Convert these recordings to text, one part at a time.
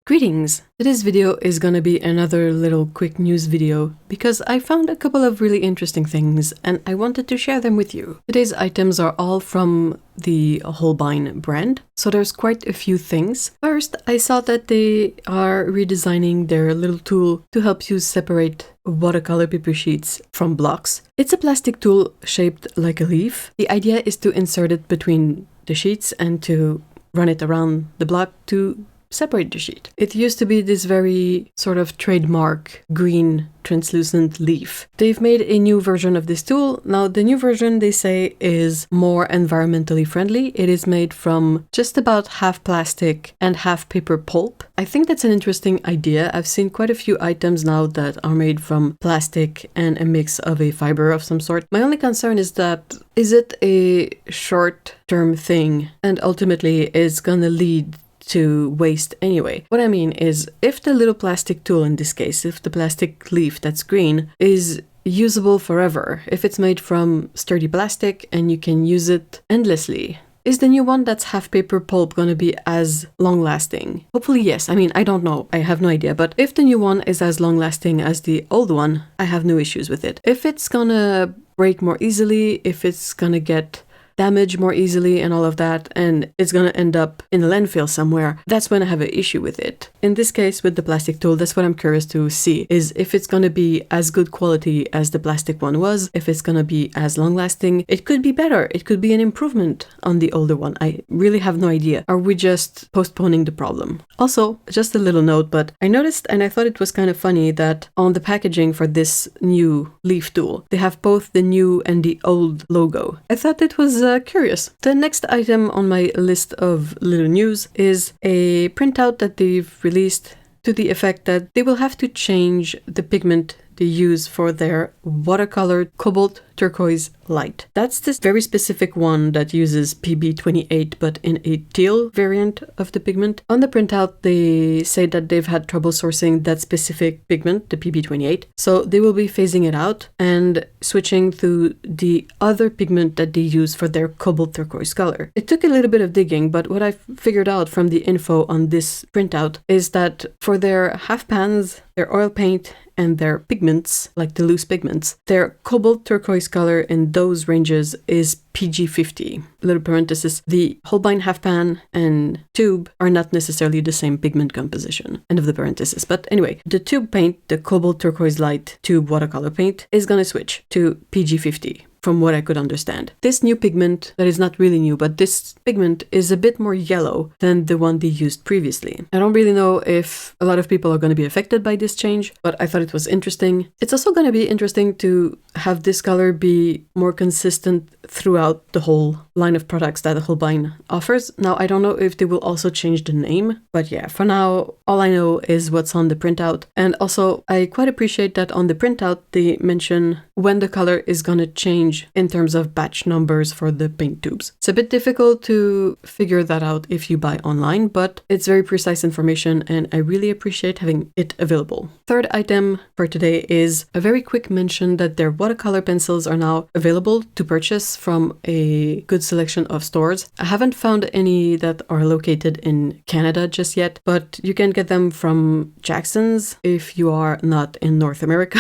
Greetings! Today's video is gonna be another little quick news video because I found a couple of really interesting things and I wanted to share them with you. Today's items are all from the Holbein brand, so there's quite a few things. First, I saw that they are redesigning their little tool to help you separate watercolor paper sheets from blocks. It's a plastic tool shaped like a leaf. The idea is to insert it between the sheets and to run it around the block to separate the sheet. It used to be this very sort of trademark green translucent leaf. They've made a new version of this tool. Now the new version, they say, is more environmentally friendly. It is made from just about half plastic and half paper pulp. I think that's an interesting idea. I've seen quite a few items now that are made from plastic and a mix of a fiber of some sort. My only concern is that, is it a short-term thing and ultimately is gonna lead to waste anyway? What I mean is, if the little plastic tool in this case, if the plastic leaf that's green is usable forever, if it's made from sturdy plastic and you can use it endlessly, is the new one that's half paper pulp gonna be as long-lasting? Hopefully yes. I mean, I don't know. I have no idea. But if the new one is as long-lasting as the old one, I have no issues with it. If it's gonna break more easily, if it's gonna get damage more easily and all of that, and it's gonna end up in a landfill somewhere, that's when I have an issue with it. In this case, with the plastic tool, that's what I'm curious to see, is if it's gonna be as good quality as the plastic one was, if it's gonna be as long-lasting. It could be better. It could be an improvement on the older one. I really have no idea. Are we just postponing the problem? Also, just a little note, but I noticed and I thought it was kind of funny that on the packaging for this new leaf tool, they have both the new and the old logo. I thought it was curious. The next item on my list of little news is a printout that they've released to the effect that they will have to change the pigment they use for their watercolor cobalt turquoise light. That's this very specific one that uses PB28 but in a teal variant of the pigment. On the printout, they say that they've had trouble sourcing that specific pigment, the PB28, so they will be phasing it out and switching to the other pigment that they use for their cobalt turquoise color. It took a little bit of digging, but what I figured out from the info on this printout is that for their half pans, their oil paint, and their pigments, like the loose pigments, their cobalt turquoise color in those ranges is PG50. Little parenthesis, the Holbein half pan and tube are not necessarily the same pigment composition. End of the parenthesis. But anyway, the tube paint, the cobalt turquoise light tube watercolor paint, is gonna switch to PG50. From what I could understand. This new pigment, that is not really new, but this pigment is a bit more yellow than the one they used previously. I don't really know if a lot of people are going to be affected by this change, but I thought it was interesting. It's also going to be interesting to have this color be more consistent throughout the whole line of products that Holbein offers. Now, I don't know if they will also change the name, but yeah, for now, all I know is what's on the printout. And also, I quite appreciate that on the printout, they mention when the color is going to change in terms of batch numbers for the paint tubes. It's a bit difficult to figure that out if you buy online, but it's very precise information and I really appreciate having it available. Third item for today is a very quick mention that their watercolor pencils are now available to purchase from a good selection of stores. I haven't found any that are located in Canada just yet, but you can get them from Jackson's if you are not in North America.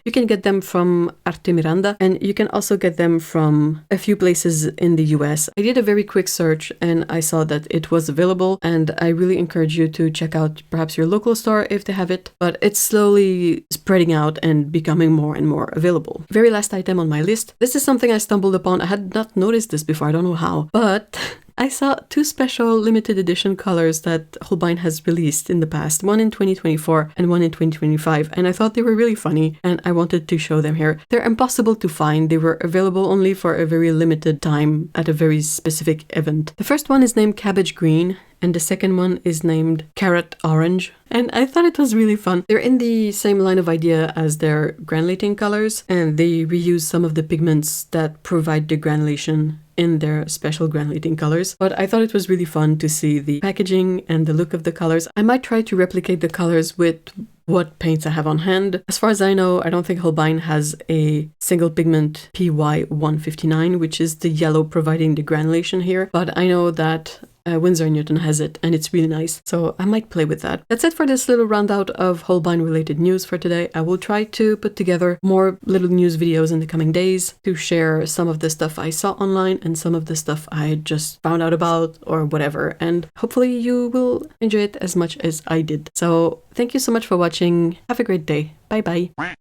You can get them from Artemiranda, and you can also get them from a few places in the US. I did a very quick search and I saw that it was available, and I really encourage you to check out perhaps your local store if they have it, but it's slowly spreading out and becoming more and more available. Very last item on my list. This is something I stumbled upon. I had not noticed this before, I don't know how, but I saw two special limited edition colors that Holbein has released in the past, one in 2024 and one in 2025, and I thought they were really funny and I wanted to show them here. They're impossible to find. They were available only for a very limited time at a very specific event. The first one is named Cabbage Green and the second one is named Carrot Orange. And I thought it was really fun. They're in the same line of idea as their granulating colors, and they reuse some of the pigments that provide the granulation in their special granulating colors. But I thought it was really fun to see the packaging and the look of the colors. I might try to replicate the colors with what paints I have on hand. As far as I know, I don't think Holbein has a single pigment PY159, which is the yellow providing the granulation here. But I know that Winsor & Newton has it, and it's really nice, so I might play with that. That's it for this little roundout of Holbein related news for today. I will try to put together more little news videos in the coming days to share some of the stuff I saw online and some of the stuff I just found out about or whatever, and hopefully you will enjoy it as much as I did. So thank you so much for watching. Have a great day. Bye bye.